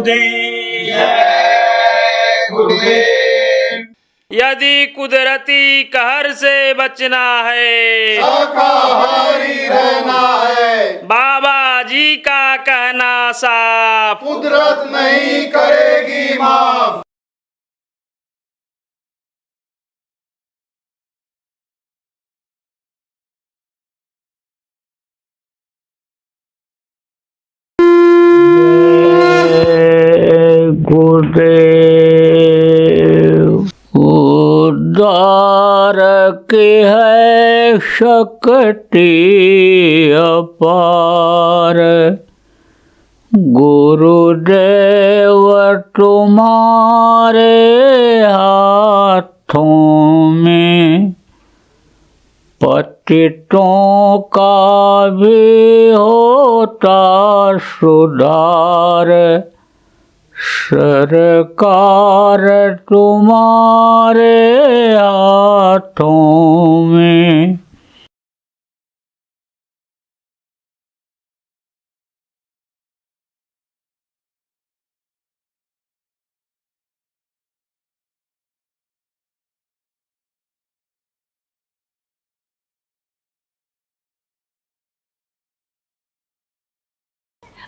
गुरुदेव। जय गुरुदेव। यदि कुदरती कहर से बचना है, शाकाहारी रहना है। बाबा जी का कहना साफ, कुदरत नहीं करेगी माफ। गुरुदेव। उदार की है शक्ति अपार, गुरुदेव तुम्हारे हाथों में पतितों का भी होता सुधार, सरकार तुम्हारे हाथों में।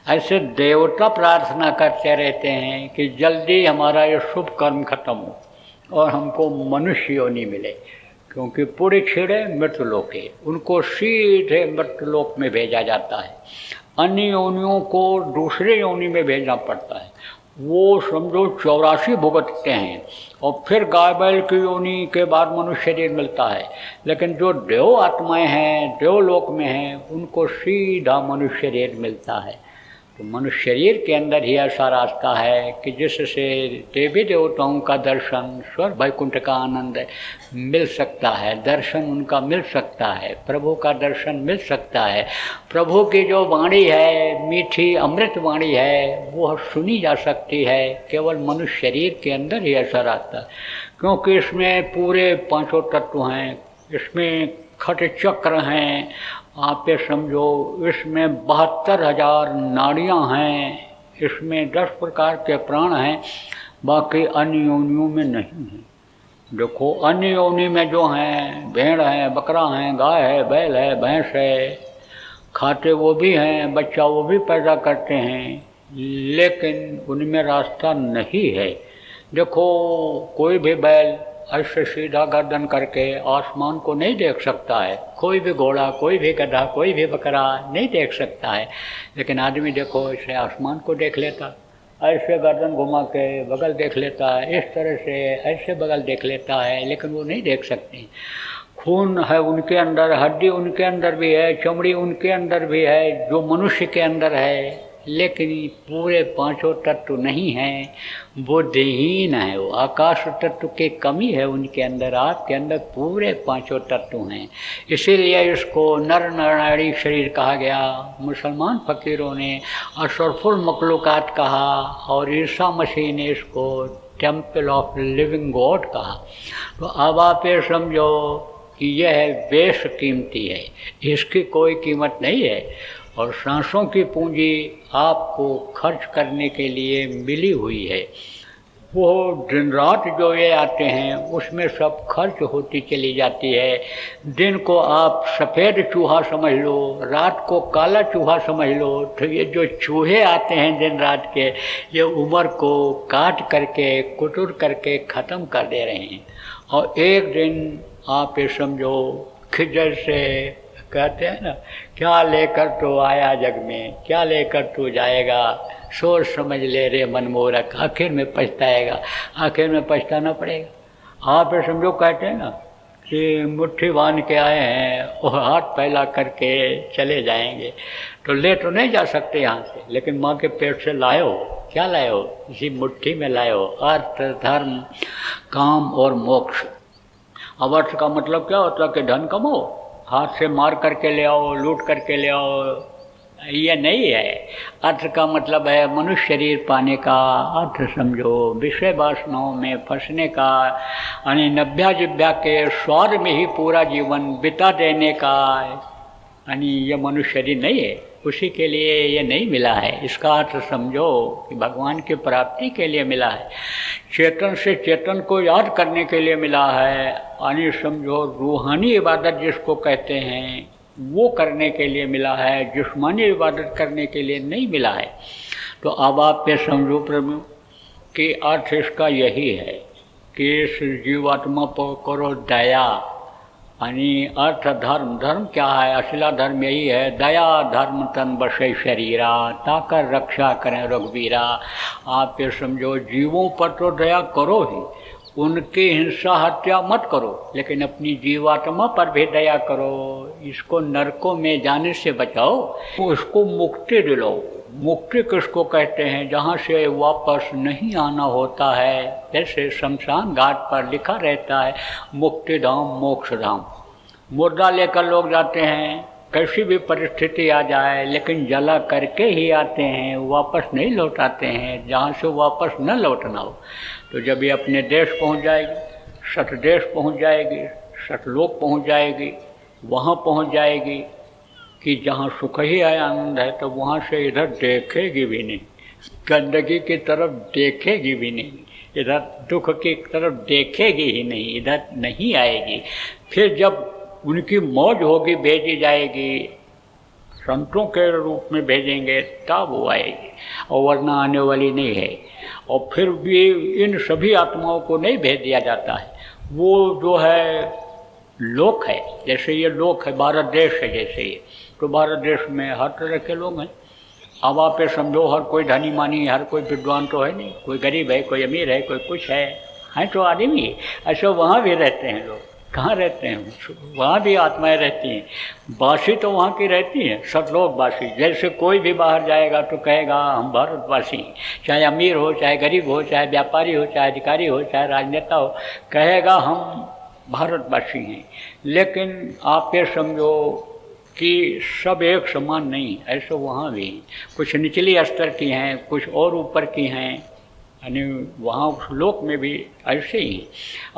ऐसे देवता प्रार्थना करते रहते हैं कि जल्दी हमारा ये शुभ कर्म खत्म हो और हमको मनुष्य योनि मिले, क्योंकि पूरे छेड़े मृत्युलोक है, उनको सीधे मृत्युलोक में भेजा जाता है। अन्य योनियों को दूसरे योनि में भेजना पड़ता है। वो समझो 84 भुगतते हैं और फिर गाय बैल की योनि के बाद मनुष्य शरीर मिलता है। लेकिन जो देव आत्माएं हैं, देवलोक में हैं, उनको सीधा मनुष्य शरीर मिलता है। तो मनुष्य शरीर के अंदर ही ऐसा रास्ता है कि जिससे देवी देवताओं का दर्शन, स्वर्ग वैकुंठ का आनंद मिल सकता है, दर्शन उनका मिल सकता है, प्रभु का दर्शन मिल सकता है। प्रभु की जो वाणी है, मीठी अमृत वाणी है, वो सुनी जा सकती है केवल मनुष्य शरीर के अंदर ही ऐसा रास्ता है। क्योंकि इसमें पूरे 5 तत्व हैं, इसमें खट चक्र हैं, आप ये समझो इसमें 72,000 नाड़ियाँ हैं, इसमें 10 प्रकार के प्राण हैं, बाकी अन्य योनियों में नहीं है। देखो अन्य योनि में जो हैं, भेड़ हैं, बकरा हैं, गाय है, बैल है, भैंस है, खाते वो भी हैं, बच्चा वो भी पैदा करते हैं, लेकिन उनमें रास्ता नहीं है। देखो कोई भी बैल ऐसे सीधा गर्दन करके आसमान को नहीं देख सकता है, कोई भी घोड़ा, कोई भी गधा, कोई भी बकरा नहीं देख सकता है, लेकिन आदमी देखो ऐसे आसमान को देख लेता, ऐसे गर्दन घुमा के बगल देख लेता है, इस तरह से ऐसे बगल देख लेता है, लेकिन वो नहीं देख सकते। खून है उनके अंदर, हड्डी उनके अंदर भी है, चमड़ी उनके अंदर भी है, जो मनुष्य के अंदर है, लेकिन पूरे 5 तत्व नहीं हैं, बुद्धिहीन है वो। आकाश तत्व की कमी है उनके अंदर, आपके अंदर पूरे 5 तत्व हैं। इसीलिए इसको नर नारायणी शरीर कहा गया। मुसलमान फ़कीरों ने अशरफुल मखलूक़ात कहा और ईसा मसीह ने इसको टेम्पल ऑफ लिविंग गॉड कहा। तो अब आप ये समझो कि यह बेशकीमती है, इसकी कोई कीमत नहीं है, और सांसों की पूंजी आपको खर्च करने के लिए मिली हुई है। वो दिन रात जो ये आते हैं उसमें सब खर्च होती चली जाती है। दिन को आप सफ़ेद चूहा समझ लो, रात को काला चूहा समझ लो, तो ये जो चूहे आते हैं दिन रात के, ये उम्र को काट करके कुचुर करके ख़त्म कर दे रहे हैं। और एक दिन आप ये समझो खिजर से कहते हैं ना, क्या लेकर तो आया जग में, क्या लेकर तो जाएगा, सोच समझ ले रे मनमोहक, आखिर में पछताएगा, आखिर में पछताना पड़ेगा। आप ये समझो कहते हैं ना कि मुट्ठी बांध के आए हैं और हाथ फैला करके चले जाएंगे, तो ले तो नहीं जा सकते यहाँ से, लेकिन माँ के पेट से लाए हो, क्या लाए हो, इसी मुट्ठी में लाए हो, अर्थ धर्म काम और मोक्ष। अब अर्थ का मतलब क्या होता है कि धन कमाओ, हाथ से मार करके ले आओ, लूट करके ले आओ, ये नहीं है। अर्थ का मतलब है मनुष्य शरीर पाने का अर्थ समझो, विषय वासनाओं में फंसने का, यानी नब्या जिब्या के स्वाद में ही पूरा जीवन बिता देने का, यानी ये मनुष्य शरीर नहीं है। उसी के लिए ये नहीं मिला है। इसका अर्थ समझो कि भगवान की प्राप्ति के लिए मिला है, चेतन से चेतन को याद करने के लिए मिला है, यानी समझो रूहानी इबादत जिसको कहते हैं वो करने के लिए मिला है, जिस्मानी इबादत करने के लिए नहीं मिला है। तो अब आप ये समझो प्रभु कि अर्थ इसका यही है कि इस जीवात्मा पर करो दया, यानी अर्थ धर्म। धर्म क्या है? असला धर्म यही है, दया धर्म तन बसे शरीरा, ताकर रक्षा करें रघुवीरा। आप ये समझो जीवों पर तो दया करो ही, उनकी हिंसा हत्या मत करो, लेकिन अपनी जीवात्मा पर भी दया करो, इसको नरकों में जाने से बचाओ, उसको मुक्ति दिलाओ। मुक्ति किसको कहते हैं? जहाँ से वापस नहीं आना होता है, जैसे शमशान घाट पर लिखा रहता है मुक्ति धाम मोक्ष धाम। मुर्दा लेकर लोग जाते हैं, कैसी भी परिस्थिति आ जाए, लेकिन जला करके ही आते हैं, वापस नहीं लौटाते हैं, जहाँ से वापस न लौटना हो। तो जब ये अपने देश पहुँच जाएगी, सतदेश पहुँच जाएगी, सतलोक पहुँच जाएगी, वहाँ पहुँच जाएगी कि जहाँ सुख ही है, आनंद है, तो वहाँ से इधर देखेगी भी नहीं, गंदगी की तरफ देखेगी भी नहीं, इधर दुख की तरफ देखेगी ही नहीं, इधर नहीं आएगी। फिर जब उनकी मौज होगी, भेजी जाएगी, संतों के रूप में भेजेंगे, तब वो आएगी, और वरना आने वाली नहीं है। और फिर भी इन सभी आत्माओं को नहीं भेज दिया जाता है, वो जो है लोक है, जैसे ये लोक है, भारत देश है जैसे ये, तो भारत देश में हर तरह के लोग हैं। अब आप ये समझो हर कोई धनी मानी, हर कोई विद्वान तो है नहीं, कोई गरीब है, कोई अमीर है, कोई कुछ है तो आदमी। ऐसे वहाँ भी रहते हैं लोग। कहाँ रहते हैं? वहाँ भी आत्माएं रहती हैं। वासी तो वहाँ की रहती हैं, सतलोक वासी। जैसे कोई भी बाहर जाएगा तो कहेगा हम भारतवासी हैं, चाहे अमीर हो, चाहे गरीब हो, चाहे व्यापारी हो, चाहे अधिकारी हो, चाहे राजनेता हो, कहेगा हम भारतवासी हैं। लेकिन आप ये समझो कि सब एक समान नहीं, ऐसे वहाँ भी कुछ निचली स्तर की हैं, कुछ और ऊपर की हैं, यानी वहाँ उस लोक में भी ऐसे ही।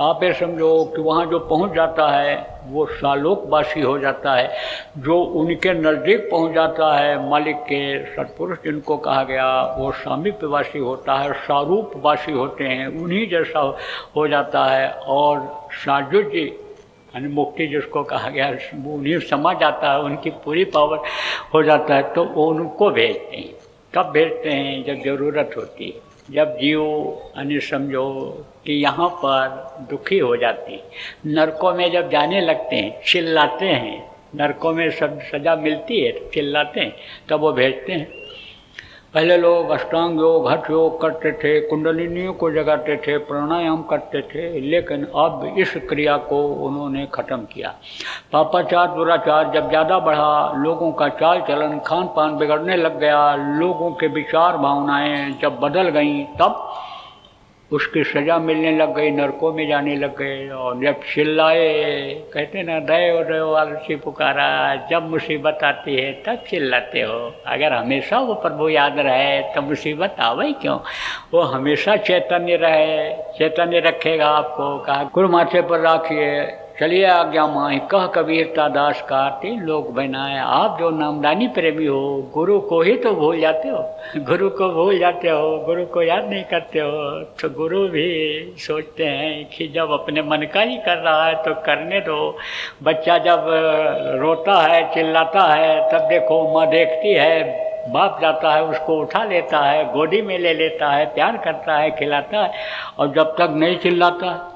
आप ये समझो कि वहाँ जो पहुँच जाता है वो सालोकवासी हो जाता है, जो उनके नज़दीक पहुँच जाता है मालिक के सत्पुरुष जिनको कहा गया, वो सामीप्यवासी होता है, सारूपवासी होते हैं, उन्हीं जैसा हो जाता है। और साजुज्य यानी मुक्ति जिसको कहा गया, वो उन्हीं समा जाता है, उनकी पूरी पावर हो जाता है, तो वो उनको भेजते हैं। कब भेजते हैं? जब ज़रूरत होती है, जब जीव यानी समझो कि यहाँ पर दुखी हो जाते हैं, नरकों में जब जाने लगते हैं, चिल्लाते हैं, नरकों में सब सज़ा मिलती है तो चिल्लाते हैं, तब वो भेजते हैं। पहले लोग अष्टांग योग, हठ योग करते थे, कुंडलिनियों को जगाते थे, प्राणायाम करते थे, लेकिन अब इस क्रिया को उन्होंने ख़त्म किया। पापाचार दुराचार जब ज़्यादा बढ़ा, लोगों का चाल चलन खान पान बिगड़ने लग गया, लोगों के विचार भावनाएं जब बदल गईं, तब उसकी सज़ा मिलने लग गई, नरकों में जाने लग गए। और जब चिल्लाए, कहते ना दयो दयो आलसी पुकारा, जब मुसीबत आती है तब चिल्लाते हो। अगर हमेशा वो प्रभु याद रहे तो मुसीबत आवे क्यों? वो हमेशा चैतन्य रहे, चैतन्य रखेगा आपको। कहा गुरु माथे पर रखिए, चलिए आज्ञा माही, कह कबीरता दास का, 3 लोग बनाए। आप जो नामदानी प्रेमी हो, गुरु को ही तो भूल जाते हो, गुरु को भूल जाते हो, गुरु को याद नहीं करते हो। तो गुरु भी सोचते हैं कि जब अपने मन का ही कर रहा है तो करने दो। बच्चा जब रोता है, चिल्लाता है, तब देखो माँ देखती है, बाप जाता है उसको उठा लेता है, गोदी में ले लेता है, प्यार करता है, खिलाता है। और जब तक नहीं चिल्लाता,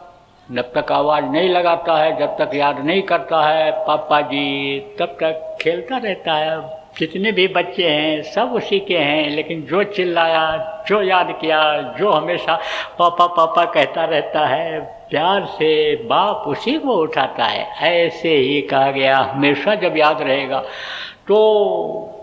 जब तक आवाज़ नहीं लगाता है, जब तक याद नहीं करता है पापा जी, तब तक खेलता रहता है। जितने भी बच्चे हैं सब उसी के हैं, लेकिन जो चिल्लाया, जो याद किया, जो हमेशा पापा पापा कहता रहता है, प्यार से बाप उसी को उठाता है। ऐसे ही कहा गया, हमेशा जब याद रहेगा तो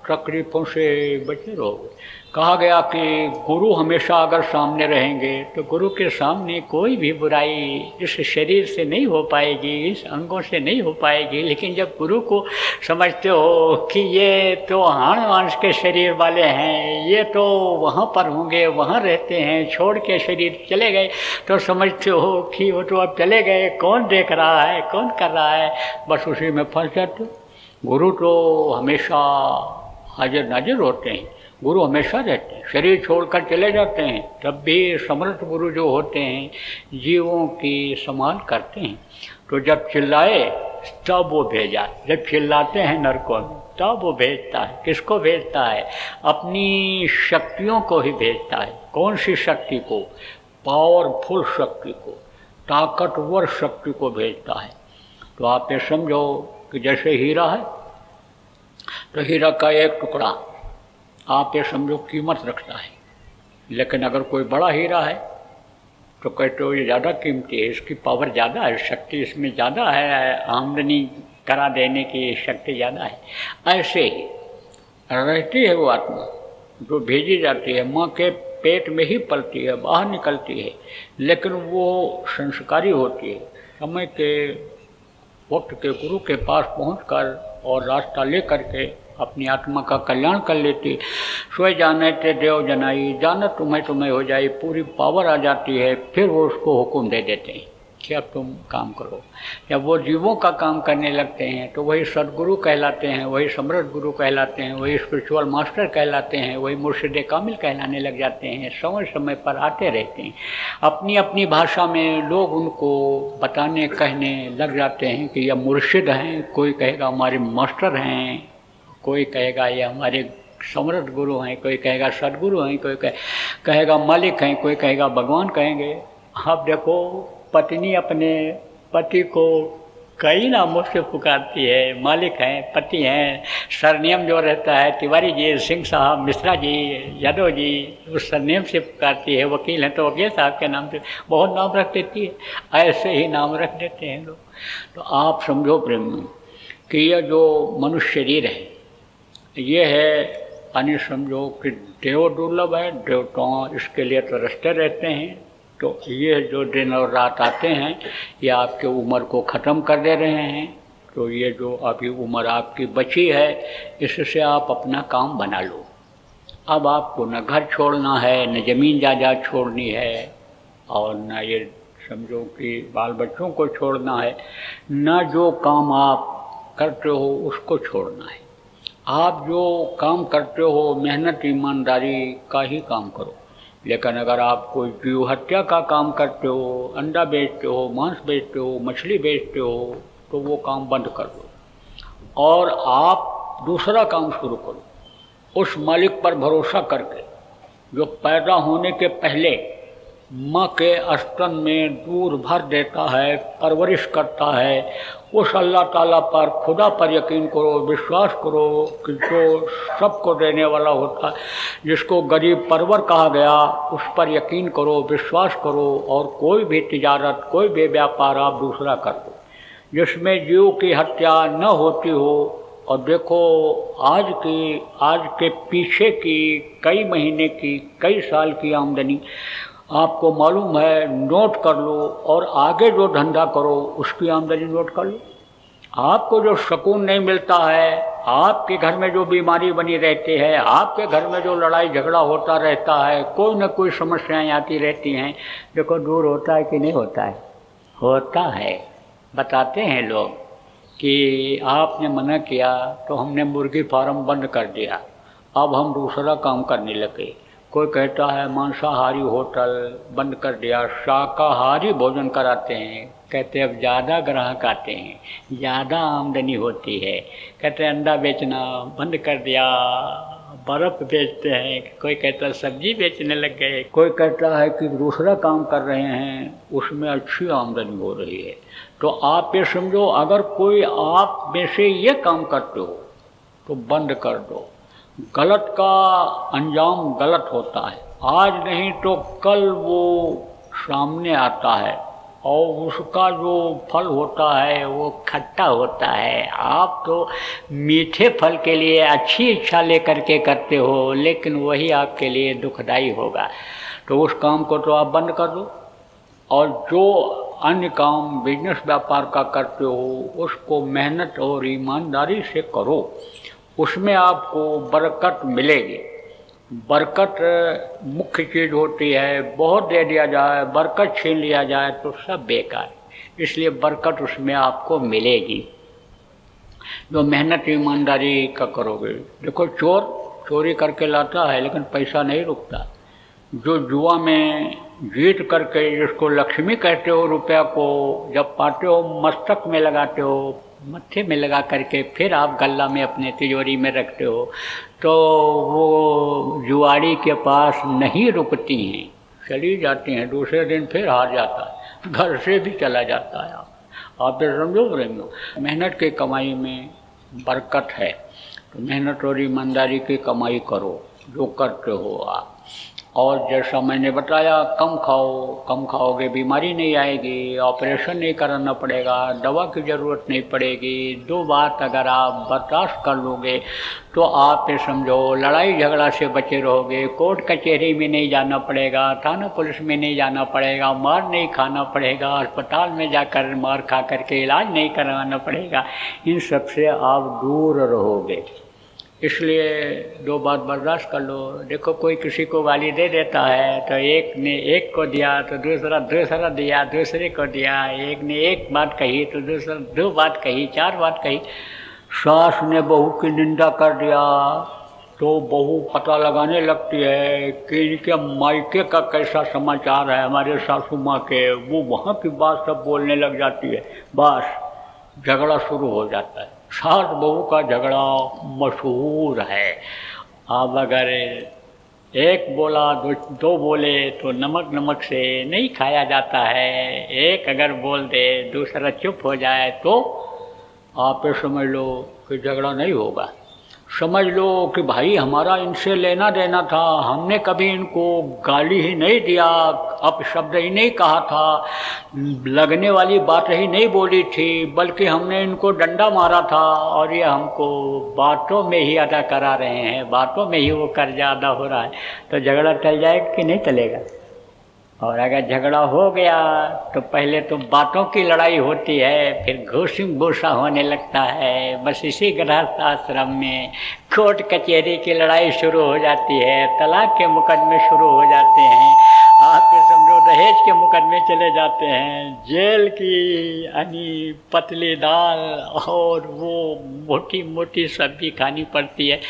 तकलीफों से बचे रहोगे। कहा गया कि गुरु हमेशा अगर सामने रहेंगे तो गुरु के सामने कोई भी बुराई इस शरीर से नहीं हो पाएगी, इस अंगों से नहीं हो पाएगी। लेकिन जब गुरु को समझते हो कि ये तो हाड़ मांस के शरीर वाले हैं, ये तो वहाँ पर होंगे, वहाँ रहते हैं, छोड़ के शरीर चले गए, तो समझते हो कि वो तो अब चले गए, कौन देख रहा है, कौन कर रहा है, बस उसी में फंस जाते हो। गुरु तो हमेशा हाजिर नाजिर होते हैं, गुरु हमेशा रहते हैं, शरीर छोड़कर चले जाते हैं, तब भी समर्थ गुरु जो होते हैं जीवों की संभाल करते हैं। तो जब चिल्लाए तब वो भेजा, जब चिल्लाते हैं नरकों में तब वो भेजता है। किसको भेजता है? अपनी शक्तियों को ही भेजता है। कौन सी शक्ति को? पावरफुल शक्ति को, ताकतवर शक्ति को भेजता है। तो आप ये समझो कि जैसे हीरा है तो हीरा का एक टुकड़ा आप ये समझो कीमत रखता है, लेकिन अगर कोई बड़ा हीरा है तो कहते हो ये ज़्यादा कीमती है, इसकी पावर ज़्यादा है, शक्ति इसमें ज़्यादा है, आमदनी करा देने की शक्ति ज़्यादा है। ऐसे ही रहती है वो आत्मा जो भेजी जाती है, माँ के पेट में ही पलती है, बाहर निकलती है, लेकिन वो संस्कारी होती है। समय के वक्त के गुरु के पास पहुंचकर और रास्ता ले करके अपनी आत्मा का कल्याण कर लेती। सोए जाने ते देव जनाई, जाना तुम्हें तुम्हें हो जाए, पूरी पावर आ जाती है। फिर वो उसको हुक्म दे देते हैं कि अब तुम काम करो। जब वो जीवों का काम करने लगते हैं तो वही सदगुरु कहलाते हैं, वही समर्थ गुरु कहलाते हैं, वही स्पिरिचुअल मास्टर कहलाते हैं, वही मुर्शिद कामिल कहलाने लग जाते हैं। समय समय पर आते रहते हैं, अपनी अपनी भाषा में लोग उनको बताने कहने लग जाते हैं कि यह मुर्शिद हैं, कोई कहेगा हमारे मास्टर हैं, कोई कहेगा ये हमारे समर्थ गुरु हैं, कोई कहेगा सदगुरु हैं, कोई कहेगा मालिक हैं, कोई कहेगा भगवान कहेंगे। अब देखो पत्नी अपने पति को कई नामों से पुकारती है, मालिक हैं, पति हैं, सरनेम जो रहता है तिवारी जी, सिंह साहब, मिश्रा जी, यादव जी, उस सरनेम से पुकारती है। वकील हैं तो वकील साहब के नाम से बहुत नाम रख देती है। ऐसे ही नाम रख देते हैं लोग। तो आप समझो प्रेम कि यह जो मनुष्य शरीर है ये है, यानी समझो कि देव दुर्लभ है, देवताओं इसके लिए तरसते रहते हैं। तो ये जो दिन और रात आते हैं ये आपके उम्र को ख़त्म कर दे रहे हैं। तो ये जो अभी उम्र आपकी बची है इससे आप अपना काम बना लो। अब आपको न घर छोड़ना है, न ज़मीन जायदाद छोड़नी है, और न ये समझो कि बाल बच्चों को छोड़ना है, न जो काम आप करते हो उसको छोड़ना है। आप जो काम करते हो मेहनत ईमानदारी का ही काम करो। लेकिन अगर आप कोई जीव हत्या का काम करते हो, अंडा बेचते हो, मांस बेचते हो, मछली बेचते हो, तो वो काम बंद कर दो और आप दूसरा काम शुरू करो। उस मालिक पर भरोसा करके जो पैदा होने के पहले माँ के स्तन में दूध भर देता है, परवरिश करता है, उस अल्लाह ताला पर, खुदा पर यकीन करो, विश्वास करो कि जो सबको देने वाला होता है, जिसको गरीब परवर कहा गया, उस पर यकीन करो, विश्वास करो। और कोई भी तिजारत, कोई भी व्यापार आप दूसरा कर दो जिसमें जीव की हत्या न होती हो। और देखो आज के पीछे की कई महीने की, कई साल की आमदनी आपको मालूम है, नोट कर लो, और आगे जो धंधा करो उसकी आमदनी नोट कर लो। आपको जो सुकून नहीं मिलता है, आपके घर में जो बीमारी बनी रहती है, आपके घर में जो लड़ाई झगड़ा होता रहता है, कोई न कोई समस्याएं आती रहती हैं, देखो दूर होता है कि नहीं होता है? होता है। बताते हैं लोग कि आपने मना किया तो हमने मुर्गी फार्म बंद कर दिया, अब हम दूसरा काम करने लगे। कोई कहता है मांसाहारी होटल बंद कर दिया, शाकाहारी भोजन कराते हैं, कहते अब ज़्यादा ग्राहक आते हैं, ज़्यादा आमदनी होती है। कहते हैं अंडा बेचना बंद कर दिया, बर्फ़ बेचते हैं। कोई कहता है सब्जी बेचने लग गए। कोई कहता है कि दूसरा काम कर रहे हैं, उसमें अच्छी आमदनी हो रही है। तो आप ये समझो, अगर कोई आप में से ये काम करते हो तो बंद कर दो। गलत का अंजाम गलत होता है, आज नहीं तो कल वो सामने आता है और उसका जो फल होता है वो खट्टा होता है। आप तो मीठे फल के लिए अच्छी इच्छा लेकर के करते हो, लेकिन वही आपके लिए दुखदाई होगा। तो उस काम को तो आप बंद कर दो, और जो अन्य काम बिजनेस व्यापार का करते हो उसको मेहनत और ईमानदारी से करो, उसमें आपको बरकत मिलेगी। बरकत मुख्य चीज़ होती है, बहुत दे दिया जाए, बरकत छीन लिया जाए तो सब बेकार, इसलिए बरकत उसमें आपको मिलेगी। जो मेहनत ईमानदारी का करोगे। देखो चोर चोरी करके लाता है लेकिन पैसा नहीं रुकता। जो जुआ में जीत करके, जिसको लक्ष्मी कहते हो, रुपया को जब पाते हो मस्तक में लगाते हो, मत्थे में लगा करके फिर आप गल्ला में अपने तिजोरी में रखते हो, तो वो जुआड़ी के पास नहीं रुकती हैं, चली जाती हैं। दूसरे दिन फिर हार जाता है, घर से भी चला जाता है। आप तो समझो प्रेमियों, मेहनत की कमाई में बरकत है, तो मेहनत और ईमानदारी की कमाई करो जो करते हो आप। और जैसा मैंने बताया, कम खाओ, कम खाओगे बीमारी नहीं आएगी, ऑपरेशन नहीं कराना पड़ेगा, दवा की ज़रूरत नहीं पड़ेगी। 2 बात अगर आप बर्दाश्त कर लोगे तो आप ये समझो लड़ाई झगड़ा से बचे रहोगे, कोर्ट कचहरी में नहीं जाना पड़ेगा, थाना पुलिस में नहीं जाना पड़ेगा, मार नहीं खाना पड़ेगा, अस्पताल में जाकर मार खा करके इलाज नहीं करवाना पड़ेगा। इन सब से आप दूर रहोगे। इसलिए 2 बात बर्दाश्त कर लो। देखो कोई किसी को गाली दे देता है तो एक ने एक को दिया तो दूसरा दिया, दूसरे को दिया, एक ने एक बात कही तो दूसरा 2 बात कही, 4 बात कही। सास ने बहू की निंदा कर दिया तो बहू पता लगाने लगती है कि इनके मायके का कैसा समाचार है, हमारे सासू माँ के, वो वहाँ की बात सब बोलने लग जाती है। बस झगड़ा शुरू हो जाता है। सास बहू का झगड़ा मशहूर है। अब अगर एक बोला 2 बोले तो नमक नमक से नहीं खाया जाता है। एक अगर बोल दे दूसरा चुप हो जाए तो आप ये समझ लो कि झगड़ा नहीं होगा। समझ लो कि भाई हमारा इनसे लेना देना था, हमने कभी इनको गाली ही नहीं दिया, अपशब्द ही नहीं कहा था, लगने वाली बात ही नहीं बोली थी, बल्कि हमने इनको डंडा मारा था और ये हमको बातों में ही अदा करा रहे हैं, बातों में ही वो कर्जा अदा हो रहा है। तो झगड़ा टल जाएगा कि नहीं टलेगा? और अगर झगड़ा हो गया तो पहले तो बातों की लड़ाई होती है, फिर घूसिम घूसा होने लगता है। बस इसी गृहस्थ आश्रम में कोर्ट कचहरी की लड़ाई शुरू हो जाती है, तलाक के मुकदमे शुरू हो जाते हैं, आप ये समझो दहेज के मुकदमे चले जाते हैं, जेल की यानी पतली दाल और वो मोटी मोटी सब्जी खानी पड़ती है।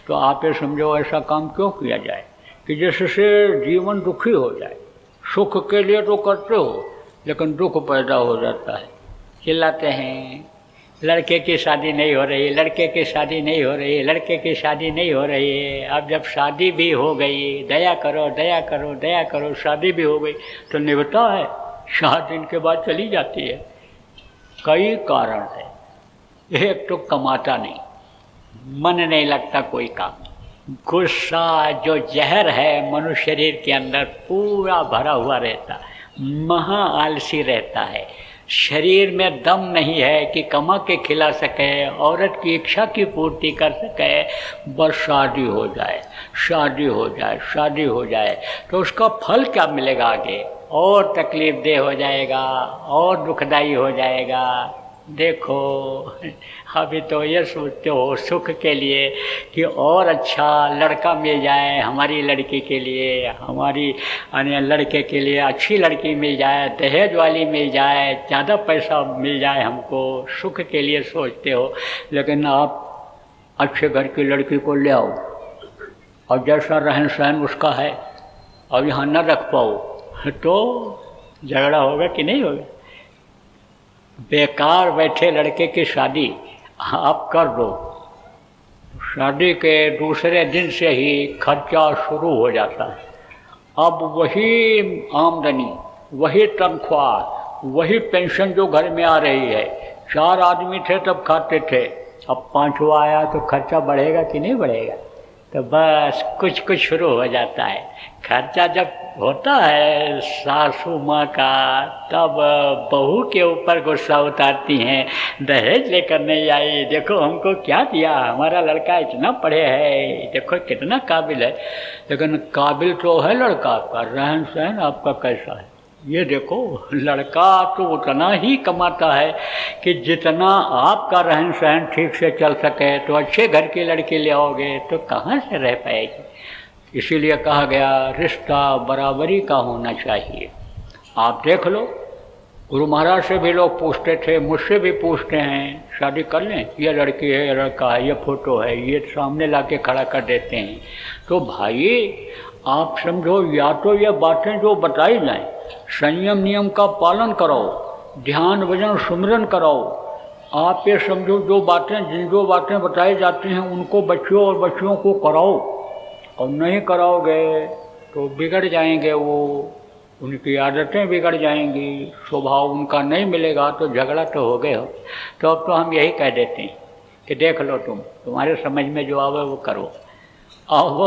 तो आप ये समझो ऐसा काम क्यों किया जाए कि जिससे जीवन दुखी हो जाए। सुख के लिए तो करते हो लेकिन दुख पैदा हो जाता है। चिल्लाते हैं लड़के की शादी नहीं हो रही, लड़के की शादी नहीं हो रही, लड़के की शादी नहीं हो रही है। अब जब शादी भी हो गई, दया करो दया करो दया करो, शादी भी हो गई तो निभता है, 7 दिन के बाद चली जाती है। कई कारण है। एक तो कमाता नहीं, मन नहीं लगता कोई काम, गुस्सा जो जहर है मनुष्य शरीर के अंदर पूरा भरा हुआ रहता, महा आलसी रहता है, शरीर में दम नहीं है कि कमा के खिला सके, औरत की इच्छा की पूर्ति कर सके। बस शादी हो जाए, शादी हो जाए, शादी हो जाए तो उसका फल क्या मिलेगा आगे? और तकलीफ दे हो जाएगा और दुखदाई हो जाएगा। देखो अभी तो ये सोचते हो सुख के लिए कि और अच्छा लड़का मिल जाए हमारी लड़की के लिए, हमारी लड़के के लिए अच्छी लड़की मिल जाए, दहेज वाली मिल जाए, ज़्यादा पैसा मिल जाए हमको, सुख के लिए सोचते हो। लेकिन आप अच्छे घर की लड़की को ले आओ और जैसा रहन सहन उसका है और यहाँ न रख पाओ तो झगड़ा होगा कि नहीं होगा? बेकार बैठे लड़के की शादी आप कर दो, शादी के दूसरे दिन से ही खर्चा शुरू हो जाता है। अब वही आमदनी, वही तनख्वाह, वही पेंशन जो घर में आ रही है, 4 आदमी थे तब खाते थे, अब 5वां आया तो खर्चा बढ़ेगा कि नहीं बढ़ेगा? तो बस कुछ कुछ शुरू हो जाता है। खर्चा जब होता है सासू माँ का तब बहू के ऊपर गुस्सा उतारती हैं, दहेज लेकर नहीं आई, देखो हमको क्या दिया, हमारा लड़का इतना पढ़े है, देखो कितना काबिल है। लेकिन काबिल तो है लड़का का, रहन सहन आपका कैसा है ये देखो। लड़का तो उतना ही कमाता है कि जितना आपका रहन सहन ठीक से चल सके। तो अच्छे घर की लड़की ले आओगे तो कहाँ से रह पाएगी? इसीलिए कहा गया रिश्ता बराबरी का होना चाहिए। आप देख लो गुरु महाराज से भी लोग पूछते थे, मुझसे भी पूछते हैं, शादी कर लें, ये लड़की है, ये लड़का है, ये फोटो है, ये सामने लाके खड़ा कर देते हैं। तो भाई आप समझो, या तो ये बातें जो बताई जाएं, संयम नियम का पालन कराओ, ध्यान भजन सुमिरन कराओ। आप ये समझो जो बातें बताई जाती हैं उनको बच्चों और बच्चियों को कराओ, और नहीं कराओगे तो बिगड़ जाएंगे वो, उनकी आदतें बिगड़ जाएंगी, स्वभाव उनका नहीं मिलेगा तो झगड़ा तो हो गए हो। तो अब तो हम यही कह देते हैं कि देख लो, तुम्हारे समझ में जो आवे वो करो। अब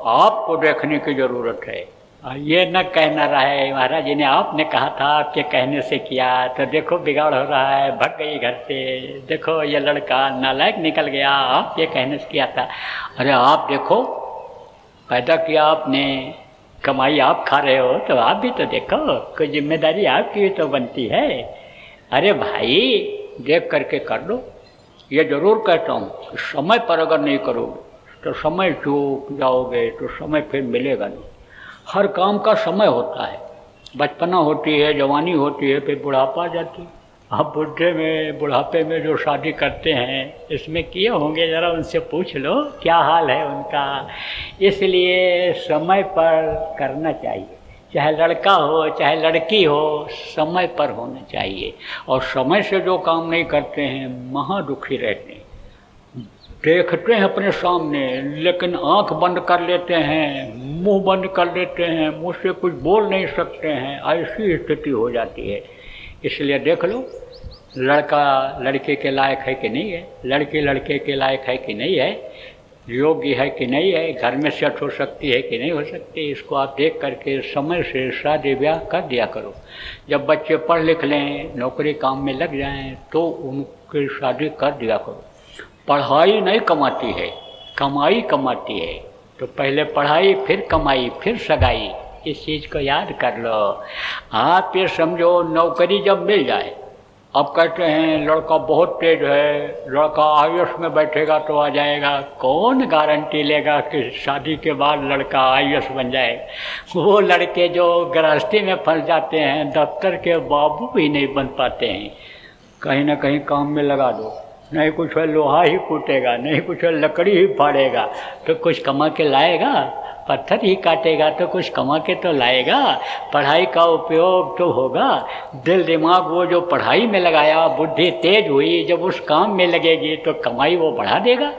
आपको देखने की ज़रूरत है, ये न कहना रहा है महाराज जी ने आपने कहा था, आपके कहने से किया, तो देखो बिगाड़ हो रहा है, भग गई घर से, देखो ये लड़का नालायक निकल गया, आपके कहने से किया था। अरे आप देखो, पैदा किया आपने, कमाई आप खा रहे हो, तो आप भी तो देखो, कोई जिम्मेदारी आपकी भी तो बनती है। अरे भाई देख करके कर लो। ये ज़रूर कहता हूँ कि समय पर अगर नहीं करोगे तो समय चूक जाओगे, तो समय फिर मिलेगा नहीं। हर काम का समय होता है, बचपना होती है, जवानी होती है, फिर बुढ़ापा आ जाती है। आप बुढ़ापे में जो शादी करते हैं, इसमें किए होंगे, ज़रा उनसे पूछ लो क्या हाल है उनका। इसलिए समय पर करना चाहिए, चाहे लड़का हो चाहे लड़की हो, समय पर होना चाहिए। और समय से जो काम नहीं करते हैं महा दुखी रहते हैं। देखते हैं अपने सामने, लेकिन आंख बंद कर लेते हैं, मुंह बंद कर लेते हैं, मुँह से कुछ बोल नहीं सकते हैं, ऐसी स्थिति हो जाती है। इसलिए देख लो, लड़का लड़के के लायक है कि नहीं है, लड़की लड़के के लायक है कि नहीं है, योग्य है कि नहीं है, घर में सेट हो सकती है कि नहीं हो सकती। इसको आप देख करके समय से शादी ब्याह कर दिया करो। जब बच्चे पढ़ लिख लें, नौकरी काम में लग जाएं, तो उनकी शादी कर दिया करो। पढ़ाई नहीं कमाती है, कमाई कमाती है। तो पहले पढ़ाई, फिर कमाई, फिर सगाई। इस चीज़ को याद कर लो। आप ये समझो, नौकरी जब मिल जाए, अब कहते हैं लड़का बहुत तेज है, लड़का आईएएस में बैठेगा तो आ जाएगा। कौन गारंटी लेगा कि शादी के बाद लड़का आईएएस बन जाएगा? वो लड़के जो गृहस्थी में फंस जाते हैं, दफ्तर के बाबू भी नहीं बन पाते हैं। कहीं ना कहीं काम में लगा दो, नहीं कुछ है लोहा ही कूटेगा, नहीं कुछ है लकड़ी ही फाड़ेगा, तो कुछ कमा के लाएगा? पत्थर ही काटेगा तो कुछ कमा के तो लाएगा। पढ़ाई का उपयोग तो होगा, दिल दिमाग वो जो पढ़ाई में लगाया, बुद्धि तेज हुई, जब उस काम में लगेगी तो कमाई वो बढ़ा देगा।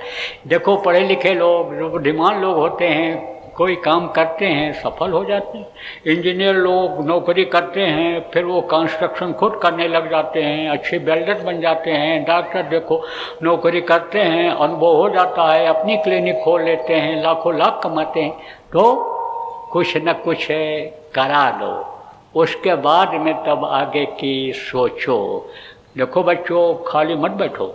देखो पढ़े लिखे लोग, जो बुद्धिमान लोग होते हैं, कोई काम करते हैं सफल हो जाते हैं। इंजीनियर लोग नौकरी करते हैं, फिर वो कंस्ट्रक्शन खुद करने लग जाते हैं, अच्छे वेल्डर बन जाते हैं। डॉक्टर देखो नौकरी करते हैं, अनुभव हो जाता है, अपनी क्लिनिक खोल लेते हैं, लाखों लाख कमाते हैं। तो कुछ न कुछ करा दो, उसके बाद में तब आगे की सोचो। देखो बच्चों, खाली मत बैठो।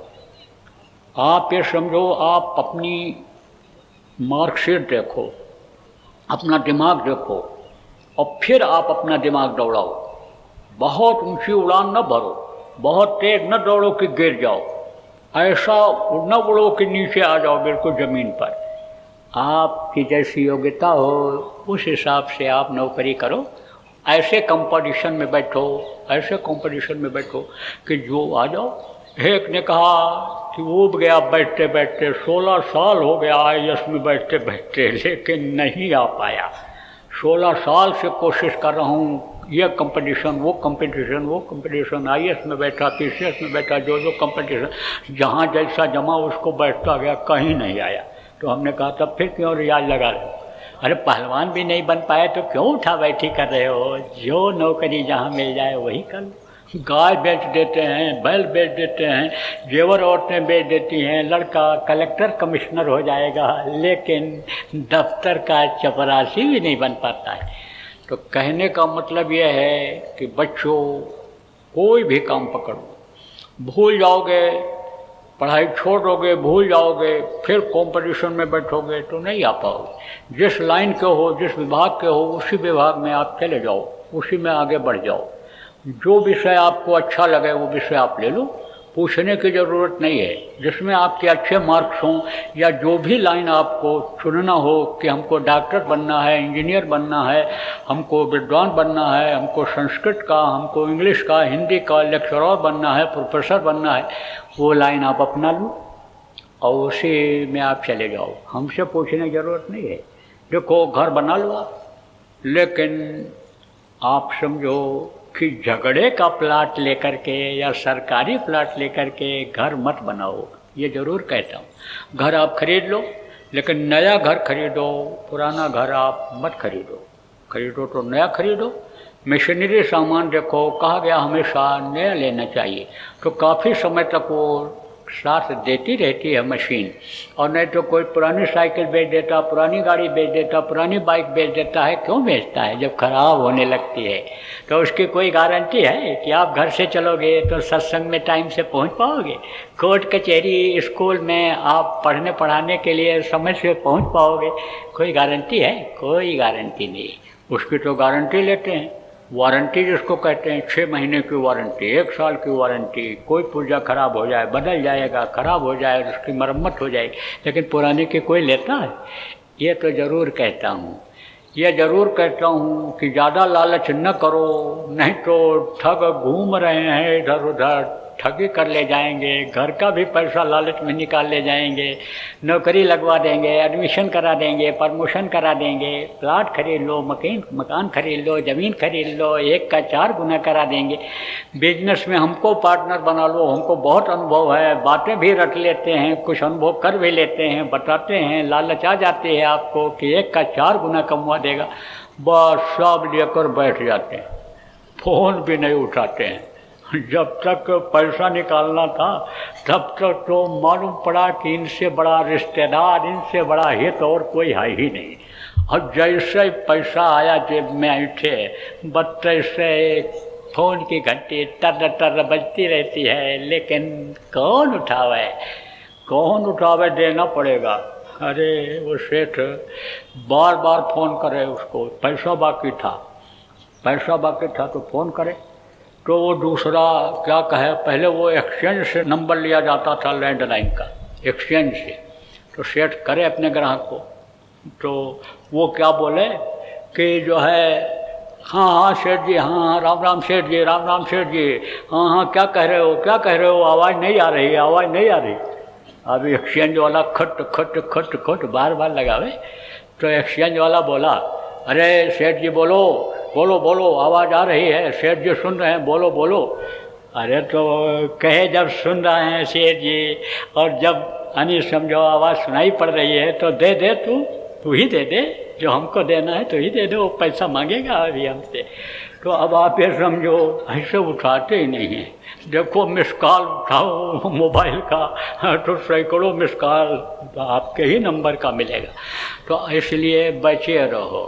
आप ये समझो, आप अपनी मार्कशीट देखो, अपना दिमाग देखो, और फिर आप अपना दिमाग दौड़ाओ। बहुत ऊंची उड़ान न भरो, बहुत तेज न दौड़ो कि गिर जाओ, ऐसा न उड़ो कि नीचे आ जाओ बिल्कुल ज़मीन पर। आपकी जैसी योग्यता हो उस हिसाब से आप नौकरी करो। ऐसे कंपटीशन में बैठो, ऐसे कंपटीशन में बैठो कि जो आ जाओ। एक ने कहा कि वो गया बैठते बैठते, 16 साल हो गया आईएएस में बैठते बैठते, लेकिन नहीं आ पाया। 16 साल से कोशिश कर रहा हूँ, ये कंपटीशन वो कंपटीशन वो कंपटीशन, आईएएस में बैठा, पीसीएस में बैठा, जो कंपटीशन जहाँ जैसा जमा उसको बैठता गया, कहीं नहीं आया। तो हमने कहा तब फिर क्यों रियाज लगा रहे हो? अरे पहलवान भी नहीं बन पाए तो क्यों उठा बैठी कर रहे हो? जो नौकरी जहाँ मिल जाए वही कर लो। गाय बेच देते हैं, बैल बेच देते हैं, जेवर औरतें बेच देती हैं, लड़का कलेक्टर कमिश्नर हो जाएगा, लेकिन दफ्तर का चपरासी भी नहीं बन पाता है। तो कहने का मतलब यह है कि बच्चों, कोई भी काम पकड़ो, भूल जाओगे, पढ़ाई छोड़ दोगे, भूल जाओगे, फिर कंपटीशन में बैठोगे तो नहीं आ पाओगे। जिस लाइन के हो, जिस विभाग के हो, उसी विभाग में आप चले जाओ, उसी में आगे बढ़ जाओ। जो विषय आपको अच्छा लगे वो विषय आप ले लो, पूछने की ज़रूरत नहीं है। जिसमें आपके अच्छे मार्क्स हों या जो भी लाइन आपको चुनना हो कि हमको डॉक्टर बनना है, इंजीनियर बनना है, हमको विद्वान बनना है, हमको संस्कृत का, हमको इंग्लिश का, हिंदी का लेक्चरर बनना है, प्रोफेसर बनना है, वो लाइन आप अपना लो और उसी में आप चले जाओ। हमसे पूछने की ज़रूरत नहीं है। देखो घर बना लो आप, लेकिन आप समझो कि झगड़े का प्लाट लेकर के या सरकारी प्लाट लेकर के घर मत बनाओ। ये ज़रूर कहता हूँ। घर आप खरीद लो, लेकिन नया घर खरीदो, पुराना घर आप मत खरीदो। खरीदो तो नया खरीदो। मशीनरी सामान देखो, कहा गया हमेशा नया लेना चाहिए, तो काफ़ी समय तक वो साथ देती रहती है मशीन। और नहीं तो कोई पुरानी साइकिल बेच देता, पुरानी गाड़ी बेच देता, पुरानी बाइक बेच देता है। क्यों बेचता है? जब खराब होने लगती है तो उसकी कोई गारंटी है कि आप घर से चलोगे तो सत्संग में टाइम से पहुंच पाओगे? कोर्ट कचहरी स्कूल में आप पढ़ने पढ़ाने के लिए समय से पहुंच पाओगे? कोई गारंटी है? कोई गारंटी नहीं। उसकी तो गारंटी लेते हैं, वारंटी जिसको कहते हैं, 6 महीने की वारंटी, 1 साल की वारंटी। कोई पुर्जा खराब हो जाए, बदल जाएगा, खराब हो जाए, उसकी मरम्मत हो जाएगी, लेकिन पुराने की कोई लेता है? ये तो ज़रूर कहता हूँ, ये ज़रूर कहता हूँ कि ज़्यादा लालच न करो, नहीं तो ठग घूम रहे हैं इधर उधर, ठगी कर ले जाएंगे, घर का भी पैसा लालच में निकाल ले जाएंगे, नौकरी लगवा देंगे, एडमिशन करा देंगे, प्रमोशन करा देंगे, प्लाट खरीद लो, मकान खरीद लो, ज़मीन खरीद लो, 1 का 4 गुना करा देंगे। बिजनेस में हमको पार्टनर बना लो, हमको बहुत अनुभव है, बातें भी रट लेते हैं, कुछ अनुभव कर भी लेते हैं, बताते हैं, लालच आ जाती है आपको कि 1 का 4 गुना कमवा देगा। बस सब लेकर बैठ जाते हैं, फ़ोन भी नहीं उठाते हैं। जब तक पैसा निकालना था तब तक तो मालूम पड़ा कि इनसे बड़ा रिश्तेदार, इनसे बड़ा हित और कोई है ही नहीं। अब जैसे ही पैसा आया जेब में ऐठे, बत्ते से फ़ोन की घंटी टर टर बजती रहती है, लेकिन कौन उठावे? कौन उठावे? देना पड़ेगा। अरे वो सेठ बार बार फ़ोन करे, उसको पैसा बाकी था तो फ़ोन करे तो वो दूसरा क्या कहे, पहले वो एक्सचेंज से नंबर लिया जाता था, लैंडलाइन का, एक्सचेंज से। तो सेट करे अपने ग्राहक को, तो वो क्या बोले कि जो है, हाँ सेठ जी, हाँ राम राम सेठ जी, राम राम सेठ जी, हाँ क्या कह रहे हो, आवाज़ नहीं आ रही। अभी एक्सचेंज वाला खट खट खट खट बार बार लगावे, तो एक्सचेंज वाला बोला, अरे सेठ जी बोलो, आवाज़ आ रही है, सेठ जी सुन रहे हैं, बोलो। अरे तो कहे जब सुन रहे हैं सेठ जी, और जब समझो आवाज़ सुनाई पड़ रही है, तो दे तू ही दे दे, जो हमको देना है तो ही दे दो, वो पैसा मांगेगा अभी हमसे। तो अब आप ये समझो, ऐसे उठाते ही नहीं हैं। देखो मिस कॉल उठाओ मोबाइल का तो सैकड़ों मिस कॉल आपके ही नंबर का मिलेगा। तो इसलिए बचे रहो,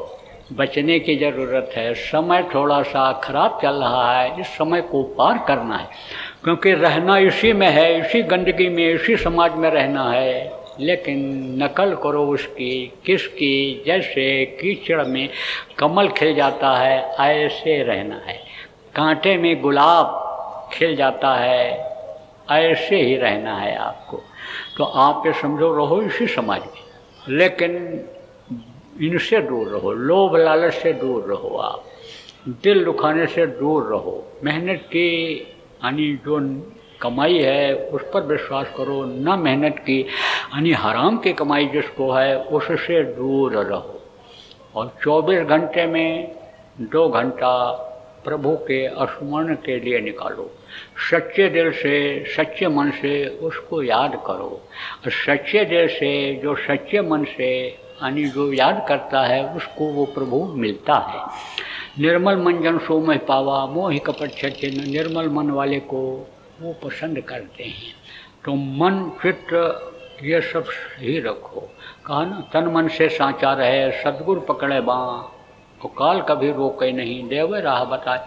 बचने की ज़रूरत है। समय थोड़ा सा खराब चल रहा है, इस समय को पार करना है, क्योंकि रहना इसी में है, इसी गंदगी में, इसी समाज में रहना है। लेकिन नकल करो उसकी, किसकी? जैसे कीचड़ में कमल खिल जाता है, ऐसे रहना है। कांटे में गुलाब खिल जाता है, ऐसे ही रहना है आपको। तो आप ये समझो, रहो इसी समाज में, लेकिन इनसे दूर रहो, लोभ लालच से दूर रहो, आप दिल दुखाने से दूर रहो। मेहनत की यानी जो कमाई है उस पर विश्वास करो, ना मेहनत की यानी हराम की कमाई जिसको है उससे दूर रहो। और 24 घंटे में 2 घंटा प्रभु के स्मरण के लिए निकालो। सच्चे दिल से, सच्चे मन से उसको याद करो। सच्चे दिल से, जो सच्चे मन से यानी जो याद करता है, उसको वो प्रभु मिलता है। निर्मल मन जन सो मैं पावा, मोहि कपट छचे न। निर्मल मन वाले को वो पसंद करते हैं। तो मन चित्त ये सब सही रखो। कहा ना, तन मन से सांचा रहे, सदगुरु पकड़े बाँ, तो काल कभी रोके नहीं, देवे राह बताए।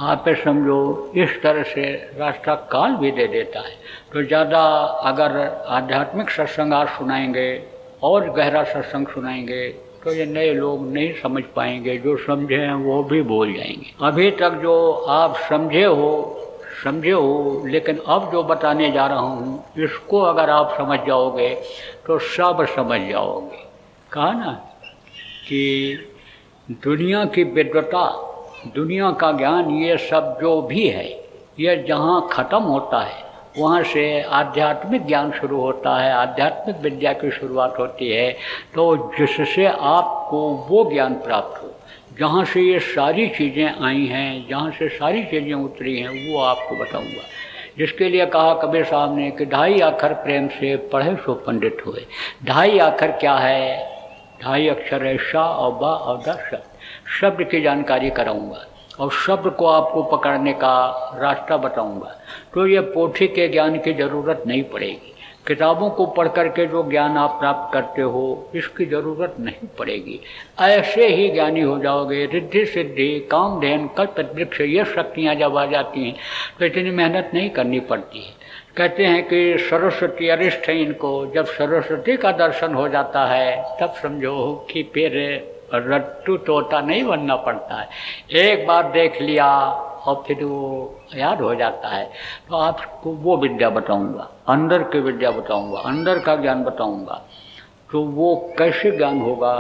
आप समझो इस तरह से रास्ता काल भी दे देता है। तो ज़्यादा अगर आध्यात्मिक सत्संग आज सुनाएंगे और गहरा सत्संग सुनाएंगे तो ये नए लोग नहीं समझ पाएंगे, जो समझे हैं वो भी भूल जाएंगे। अभी तक जो आप समझे हो, समझे हो, लेकिन अब जो बताने जा रहा हूँ इसको अगर आप समझ जाओगे तो सब समझ जाओगे। कहा ना कि दुनिया की विद्वता, दुनिया का ज्ञान, ये सब जो भी है ये जहाँ ख़त्म होता है वहाँ से आध्यात्मिक ज्ञान शुरू होता है, आध्यात्मिक विद्या की शुरुआत होती है। तो जिससे आपको वो ज्ञान प्राप्त हो जहाँ से ये सारी चीज़ें आई हैं, जहाँ से सारी चीज़ें उतरी हैं, वो आपको बताऊंगा। जिसके लिए कहा कबीर साहब ने कि ढाई आखर प्रेम से पढ़े सो पंडित हुए। ढाई आखर क्या है? ढाई अक्षर है शा और बा और दा शब्द। शब्द की जानकारी कराऊंगा और शब्द को आपको पकड़ने का रास्ता बताऊंगा। तो ये पोथी के ज्ञान की ज़रूरत नहीं पड़ेगी, किताबों को पढ़ करके जो ज्ञान आप प्राप्त करते हो इसकी ज़रूरत नहीं पड़ेगी। ऐसे ही ज्ञानी हो जाओगे। रिद्धि सिद्धि कामधेन कल्प वृक्ष ये शक्तियाँ जब आ जाती हैं तो इतनी मेहनत नहीं करनी पड़ती है। कहते हैं कि सरस्वती अरिष्ट है इनको। जब सरस्वती का दर्शन हो जाता है तब समझो कि फिर रट्टू तोता नहीं बनना पड़ता है। एक बार देख लिया और फिर वो याद हो जाता है। तो आपको वो विद्या बताऊंगा, अंदर की विद्या बताऊंगा, अंदर का ज्ञान बताऊंगा। तो वो कैसे ज्ञान होगा?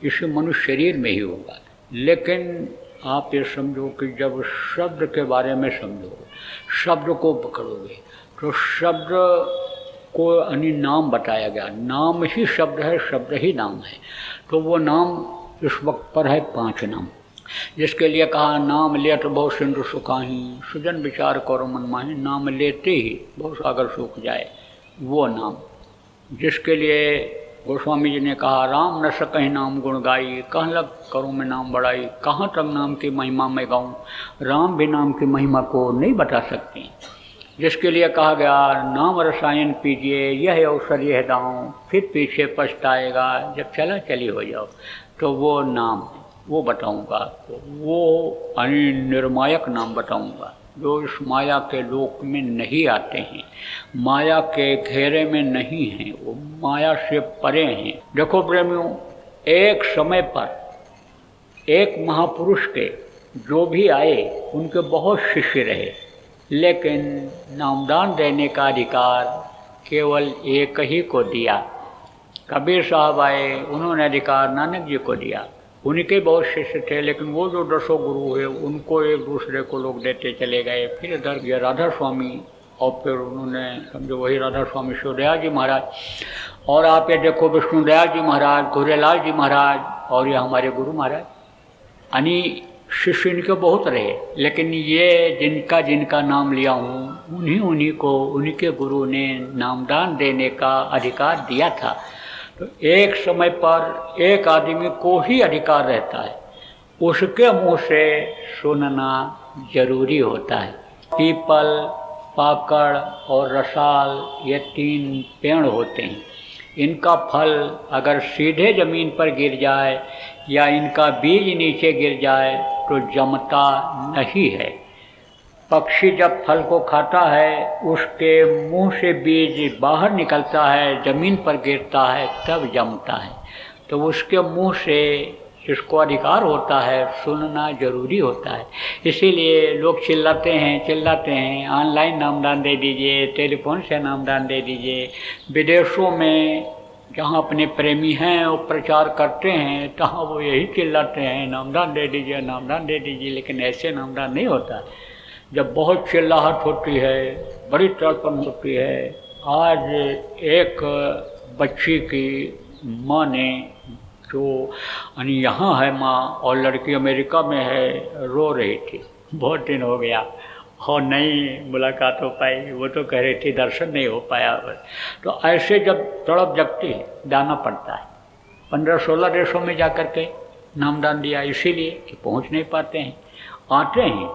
इसे मनुष्य शरीर में ही होगा। लेकिन आप ये समझो कि जब शब्द के बारे में समझोगे, शब्द को पकड़ोगे, तो शब्द को यानी नाम बताया गया। नाम ही शब्द है, शब्द ही नाम है। तो वो नाम इस वक्त पर है 5 नाम, जिसके लिए कहा नाम लेत बहु सिंधु सुखाही, सुजन विचार करो मन माही। नाम लेते ही बहु सागर सूख जाए, वो नाम। जिसके लिए गोस्वामी जी ने कहा राम न सकहि नाम गुण गाई, कहाँ लग करूँ मैं नाम बढ़ाई, कहाँ तक नाम की महिमा मैं गाऊँ। राम भी नाम की महिमा को नहीं बता सकती। जिसके लिए कहा गया नाम रसायन पीजिए, यह अवसर यह दाऊँ, फिर पीछे पछताएगा जब चला चली हो जाओ। तो वो नाम वो बताऊंगा आपको। वो निर्मायक नाम बताऊंगा जो इस माया के लोक में नहीं आते हैं, माया के घेरे में नहीं हैं, वो माया से परे हैं। देखो प्रेमियों, एक समय पर एक महापुरुष के जो भी आए उनके बहुत शिष्य रहे, लेकिन नामदान देने का अधिकार केवल एक ही को दिया। कबीर साहब आए, उन्होंने अधिकार नानक जी को दिया। उनके बहुत शिष्य थे, लेकिन वो जो 10 गुरु है उनको एक दूसरे को लोग देते चले गए। फिर इधर ये राधा स्वामी, और फिर उन्होंने समझो वही राधा स्वामी शिवदयाल जी महाराज, और आप ये देखो विष्णुदयाल जी महाराज, घोरेलाल जी महाराज, और ये हमारे गुरु महाराज। यानी शिष्य इनके बहुत रहे, लेकिन ये जिनका नाम लिया हूँ उन्हीं को उनके गुरु ने नामदान देने का अधिकार दिया था। तो एक समय पर एक आदमी को ही अधिकार रहता है, उसके मुंह से सुनना जरूरी होता है। पीपल, पाकड़ और रसाल ये 3 पेड़ होते हैं। इनका फल अगर सीधे ज़मीन पर गिर जाए या इनका बीज नीचे गिर जाए तो जमता नहीं है। पक्षी जब फल को खाता है उसके मुंह से बीज बाहर निकलता है, ज़मीन पर गिरता है, तब जमता है। तो उसके मुंह से जिसको अधिकार होता है सुनना जरूरी होता है। इसीलिए लोग चिल्लाते हैं ऑनलाइन नामदान दे दीजिए, टेलीफोन से नामदान दे दीजिए। विदेशों में जहाँ अपने प्रेमी हैं वो प्रचार करते हैं, तहाँ वो यही चिल्लाते हैं नामदान दे दीजिए, नामदान दे दीजिए। लेकिन ऐसे नामदान नहीं होता। जब बहुत चिल्लाहट होती है, बड़ी तड़पन होती है। आज एक बच्ची की माँ ने, जो यहाँ है माँ और लड़की अमेरिका में है, रो रही थी। बहुत दिन हो गया और नहीं मुलाकात हो पाई। वो तो कह रही थी दर्शन नहीं हो पाया। तो ऐसे जब तड़प जगती है, जाना पड़ता है। 15-16 देशों में जा कर के नामदान दिया, इसीलिए कि पहुँच नहीं पाते हैं, आते हैं।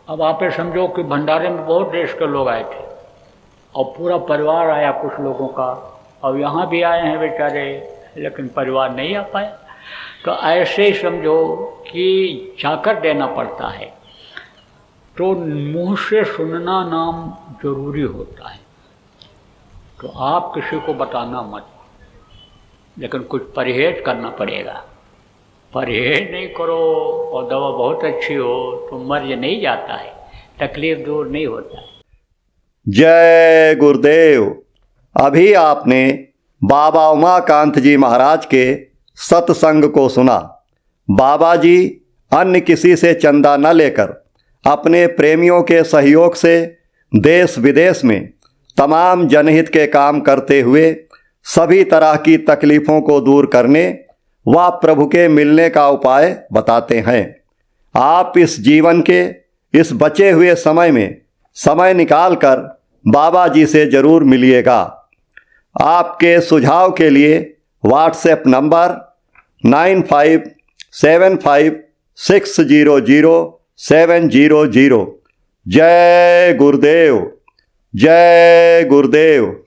अब आप समझो कि भंडारे में बहुत देश के लोग आए थे और पूरा परिवार आया कुछ लोगों का, और यहाँ भी आए हैं बेचारे, लेकिन परिवार नहीं आ पाया। तो ऐसे ही समझो कि जाकर देना पड़ता है। तो मुंह से सुनना नाम जरूरी होता है। तो आप किसी को बताना मत, लेकिन कुछ परहेज करना पड़ेगा। परहेज नहीं करो और दवा बहुत अच्छी हो तो मर्ज नहीं जाता है, तकलीफ दूर नहीं होता। जय गुरुदेव। अभी आपने बाबा उमाकांत जी महाराज के सत्संग को सुना। बाबा जी अन्य किसी से चंदा न लेकर अपने प्रेमियों के सहयोग से देश विदेश में तमाम जनहित के काम करते हुए सभी तरह की तकलीफ़ों को दूर करने व प्रभु के मिलने का उपाय बताते हैं। आप इस जीवन के इस बचे हुए समय में समय निकालकर बाबा जी से ज़रूर मिलिएगा। आपके सुझाव के लिए व्हाट्सएप नंबर 9575600700। जय गुरुदेव। जय गुरुदेव।